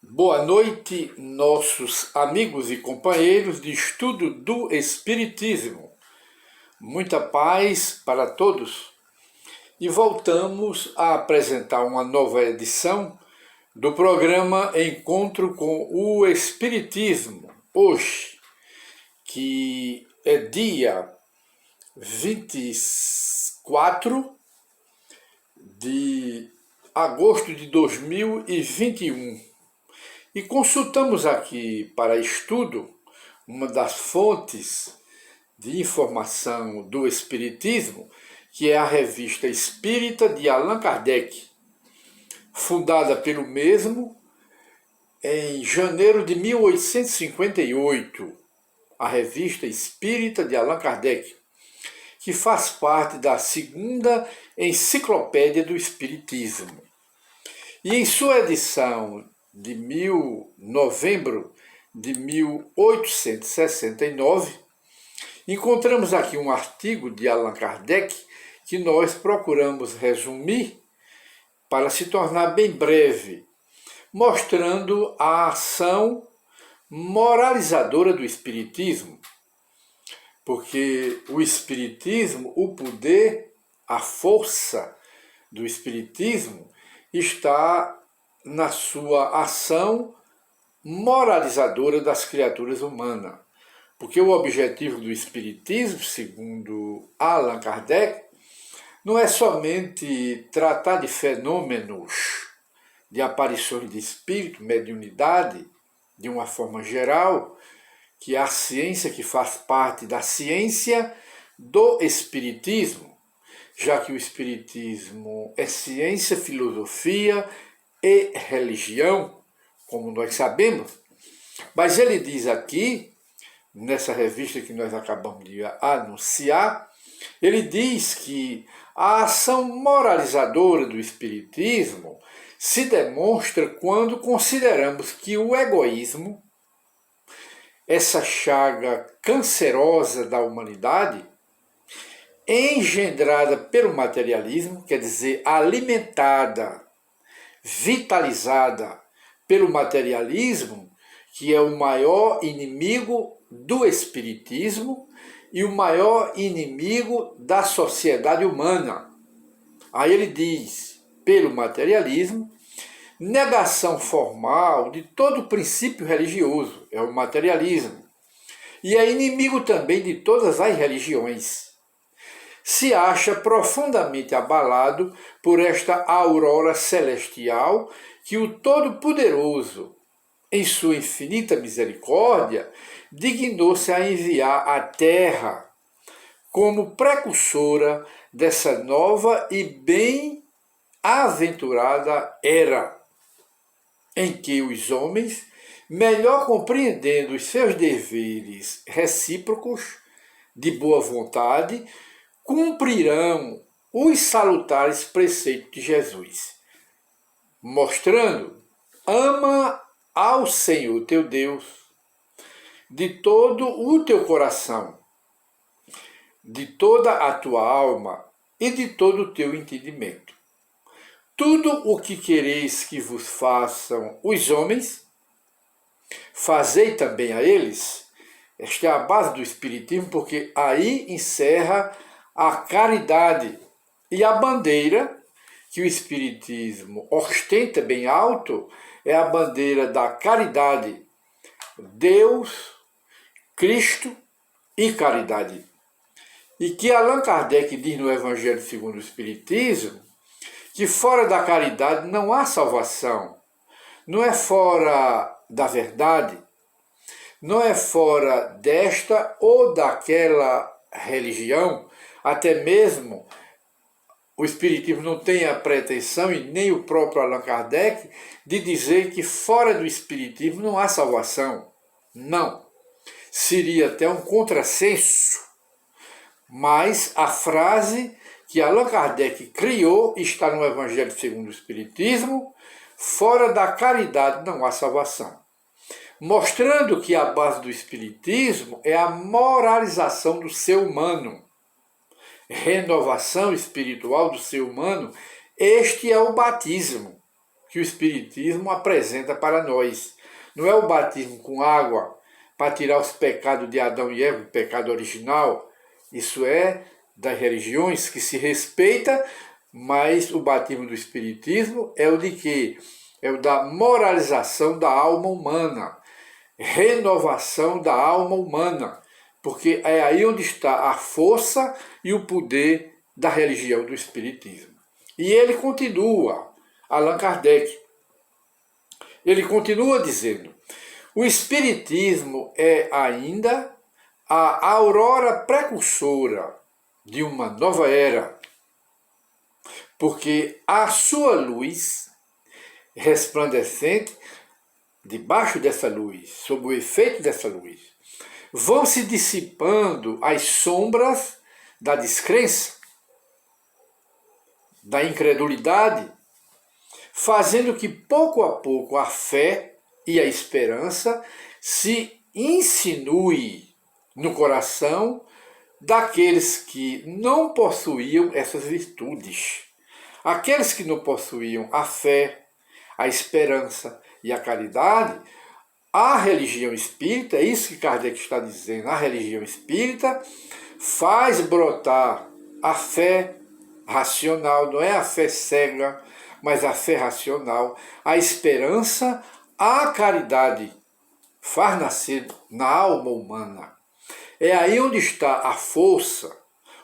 Boa noite, nossos amigos e companheiros de estudo do Espiritismo. Muita paz para todos. E voltamos a apresentar uma nova edição do programa Encontro com o Espiritismo. Hoje, que é dia 24 de agosto de 2021. E consultamos aqui para estudo uma das fontes de informação do Espiritismo, que é a Revista Espírita de Allan Kardec, fundada pelo mesmo em janeiro de 1858, a Revista Espírita de Allan Kardec, que faz parte da segunda Enciclopédia do Espiritismo. E em sua edição de novembro de 1869, encontramos aqui um artigo de Allan Kardec que nós procuramos resumir para se tornar bem breve, mostrando a ação moralizadora do Espiritismo, porque o Espiritismo, o poder, a força do Espiritismo está na sua ação moralizadora das criaturas humanas. Porque o objetivo do Espiritismo, segundo Allan Kardec, não é somente tratar de fenômenos, de aparições de espírito, mediunidade, de uma forma geral, que é a ciência que faz parte da ciência do Espiritismo, já que o Espiritismo é ciência, filosofia e religião, como nós sabemos. Mas ele diz aqui, nessa revista que nós acabamos de anunciar, ele diz que a ação moralizadora do Espiritismo se demonstra quando consideramos que o egoísmo, essa chaga cancerosa da humanidade, engendrada pelo materialismo, quer dizer, alimentada, vitalizada pelo materialismo, que é o maior inimigo do espiritismo e o maior inimigo da sociedade humana. Aí ele diz, pelo materialismo, negação formal de todo princípio religioso, é o materialismo, e é inimigo também de todas as religiões. Se acha profundamente abalado por esta aurora celestial que o Todo-Poderoso, em sua infinita misericórdia, dignou-se a enviar à Terra como precursora dessa nova e bem-aventurada era, em que os homens, melhor compreendendo os seus deveres recíprocos de boa vontade, cumprirão os salutares preceitos de Jesus, mostrando: ama ao Senhor teu Deus de todo o teu coração, de toda a tua alma e de todo o teu entendimento. Tudo o que quereis que vos façam os homens, fazei também a eles. Esta é a base do Espiritismo, porque aí encerra a caridade e a bandeira que o Espiritismo ostenta bem alto é a bandeira da caridade, Deus, Cristo e caridade. E que Allan Kardec diz no Evangelho segundo o Espiritismo que fora da caridade não há salvação, não é fora da verdade, não é fora desta ou daquela religião. Até mesmo o Espiritismo não tem a pretensão, e nem o próprio Allan Kardec, de dizer que fora do Espiritismo não há salvação. Não. Seria até um contrassenso. Mas a frase que Allan Kardec criou está no Evangelho segundo o Espiritismo: fora da caridade não há salvação. Mostrando que a base do Espiritismo é a moralização do ser humano, renovação espiritual do ser humano. Este é o batismo, que o Espiritismo apresenta para nós. Não é o batismo com água para tirar os pecados de Adão e Eva, o pecado original. Isso é das religiões que se respeita, mas o batismo do Espiritismo é o de quê? É o da moralização da alma humana, renovação da alma humana, porque é aí onde está a força e o poder da religião do Espiritismo. E ele continua, Allan Kardec, ele continua dizendo: o Espiritismo é ainda a aurora precursora de uma nova era, porque a sua luz resplandecente, debaixo dessa luz, sob o efeito dessa luz, vão se dissipando as sombras da descrença, da incredulidade, fazendo que pouco a pouco a fé e a esperança se insinue no coração daqueles que não possuíam essas virtudes. Aqueles que não possuíam a fé, a esperança e a caridade, a religião espírita, é isso que Kardec está dizendo, a religião espírita faz brotar a fé racional, não é a fé cega, mas a fé racional, a esperança, a caridade, faz nascer na alma humana. É aí onde está a força,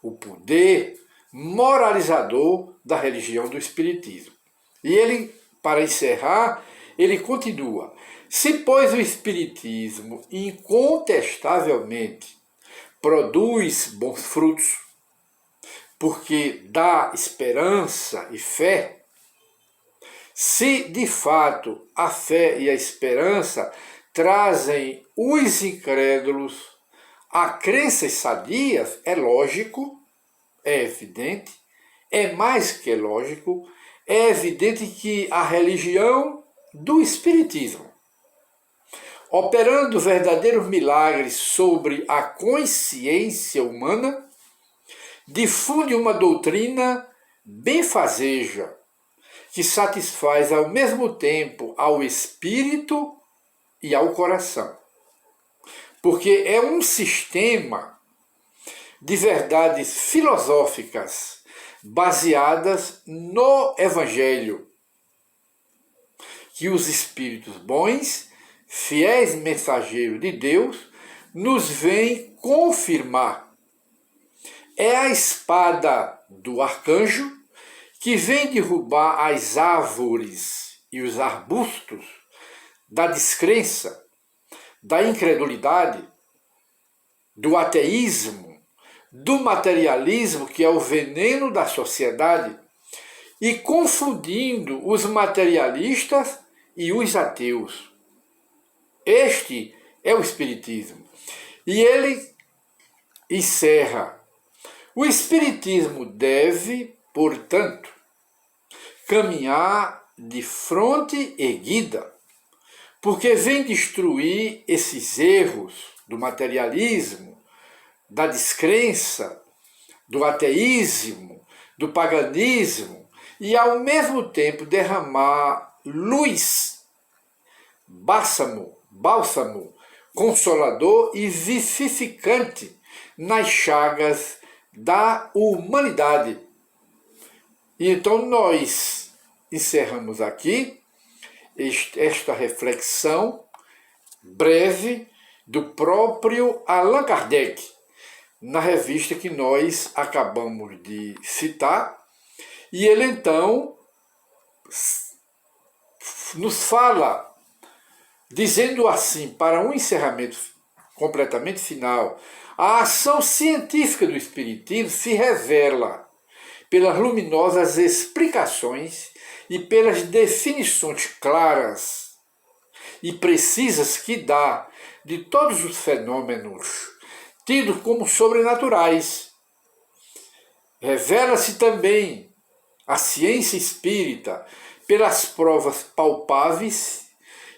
o poder moralizador da religião do Espiritismo. E ele, para encerrar, ele continua: se, pois, o Espiritismo incontestavelmente produz bons frutos, porque dá esperança e fé, se de fato a fé e a esperança trazem os incrédulos a crenças sadias, é lógico, é evidente, é mais que lógico, é evidente que a religião do Espiritismo, operando verdadeiros milagres sobre a consciência humana, difunde uma doutrina benfazeja, que satisfaz ao mesmo tempo ao espírito e ao coração. Porque é um sistema de verdades filosóficas baseadas no Evangelho, que os espíritos bons, fiéis mensageiros de Deus, nos vêm confirmar. É a espada do arcanjo que vem derrubar as árvores e os arbustos da descrença, da incredulidade, do ateísmo, do materialismo, que é o veneno da sociedade, e confundindo os materialistas e os ateus. Este é o Espiritismo. E ele encerra: o Espiritismo deve, portanto, caminhar de fronte erguida, porque vem destruir esses erros do materialismo, da descrença, do ateísmo, do paganismo, e ao mesmo tempo derramar luz, bálsamo, consolador e vivificante nas chagas da humanidade. E então nós encerramos aqui esta reflexão breve do próprio Allan Kardec, na revista que nós acabamos de citar, e ele então nos fala, dizendo assim, para um encerramento completamente final: a ação científica do Espiritismo se revela pelas luminosas explicações e pelas definições claras e precisas que dá de todos os fenômenos tidos como sobrenaturais. Revela-se também a ciência espírita pelas provas palpáveis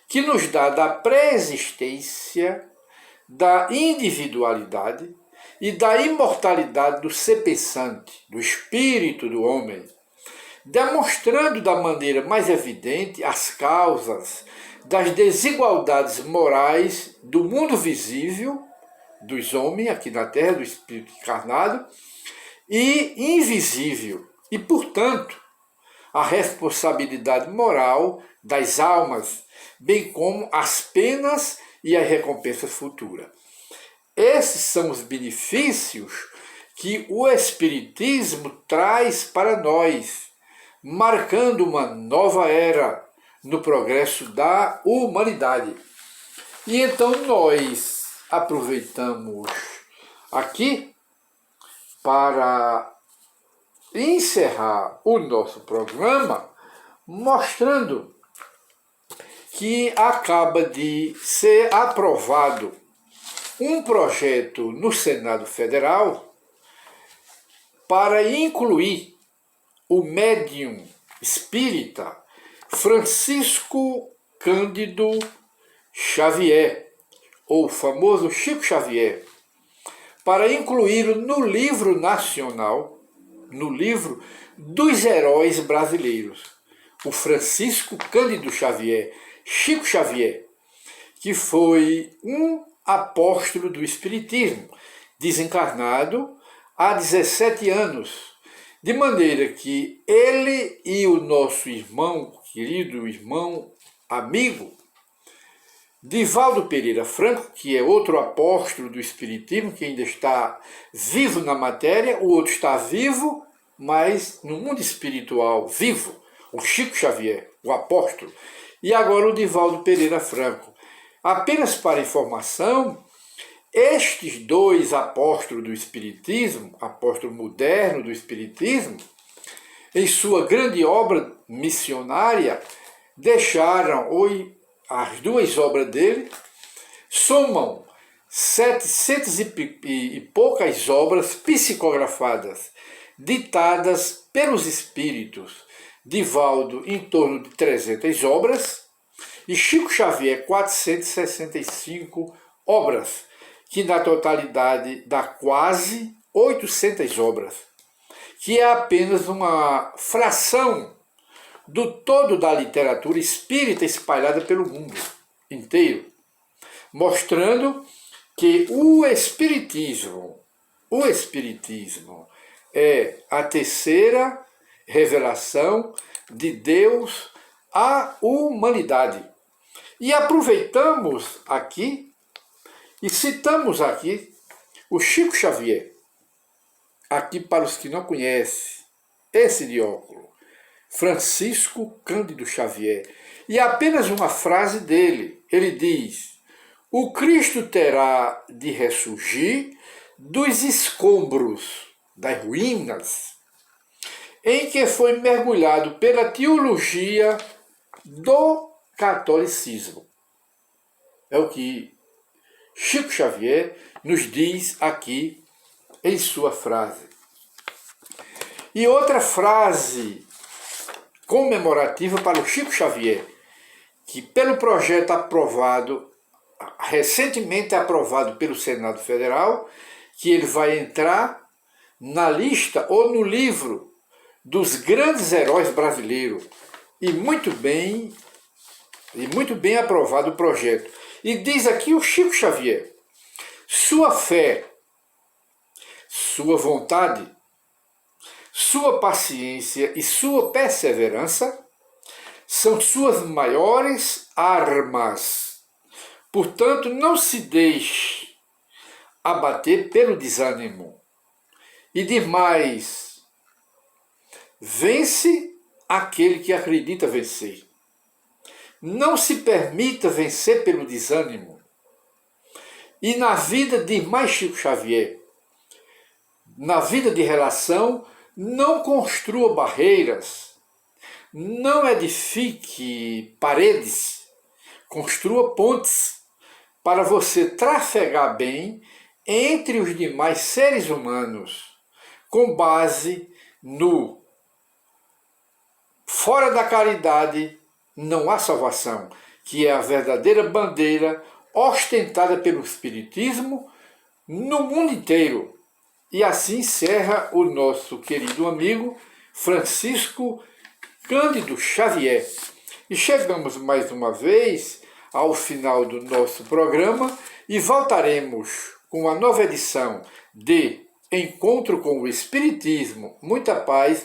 que nos dá da pré-existência, da individualidade e da imortalidade do ser pensante, do espírito do homem, demonstrando da maneira mais evidente as causas das desigualdades morais do mundo visível, dos homens aqui na Terra, do espírito encarnado, e invisível, e, portanto, a responsabilidade moral das almas, bem como as penas e as recompensas futuras. Esses são os benefícios que o Espiritismo traz para nós, marcando uma nova era no progresso da humanidade. E então nós aproveitamos aqui para encerrar o nosso programa mostrando que acaba de ser aprovado um projeto no Senado Federal para incluir o médium espírita Francisco Cândido Xavier, ou o famoso Chico Xavier, para incluí-lo no livro nacional, no livro dos heróis brasileiros. O Francisco Cândido Xavier, Chico Xavier, que foi um apóstolo do Espiritismo, desencarnado há 17 anos, de maneira que ele e o nosso irmão, querido irmão, amigo, Divaldo Pereira Franco, que é outro apóstolo do Espiritismo, que ainda está vivo na matéria, o outro está vivo, mas no mundo espiritual vivo, o Chico Xavier, o apóstolo, e agora o Divaldo Pereira Franco. Apenas para informação, estes dois apóstolos do Espiritismo, apóstolo moderno do Espiritismo, em sua grande obra missionária, deixaram, as duas obras dele, somam 700 e poucas obras psicografadas, ditadas pelos espíritos. Divaldo, em torno de 300 obras, e Chico Xavier, 465 obras, que na totalidade dá quase 800 obras, que é apenas uma fração do todo da literatura espírita espalhada pelo mundo inteiro, mostrando que o Espiritismo é a terceira revelação de Deus à humanidade. E aproveitamos aqui e citamos aqui o Chico Xavier, aqui para os que não conhecem, esse de óculos, Francisco Cândido Xavier. E apenas uma frase dele, ele diz: o Cristo terá de ressurgir dos escombros, das ruínas, em que foi mergulhado pela teologia do catolicismo. É o que Chico Xavier nos diz aqui em sua frase. E outra frase comemorativa para o Chico Xavier, que pelo projeto aprovado, recentemente aprovado pelo Senado Federal, que ele vai entrar na lista ou no livro dos grandes heróis brasileiros, e muito bem aprovado o projeto. E diz aqui o Chico Xavier: sua fé, sua vontade, sua paciência e sua perseverança são suas maiores armas. Portanto, não se deixe abater pelo desânimo. E demais, vence aquele que acredita vencer. Não se permita vencer pelo desânimo. E na vida de mais Chico Xavier, na vida de relação, não construa barreiras, não edifique paredes, construa pontes para você trafegar bem entre os demais seres humanos, com base no fora da caridade não há salvação, que é a verdadeira bandeira ostentada pelo Espiritismo no mundo inteiro. E assim encerra o nosso querido amigo Francisco Cândido Xavier. E chegamos mais uma vez ao final do nosso programa e voltaremos com uma nova edição de Encontro com o Espiritismo. Muita paz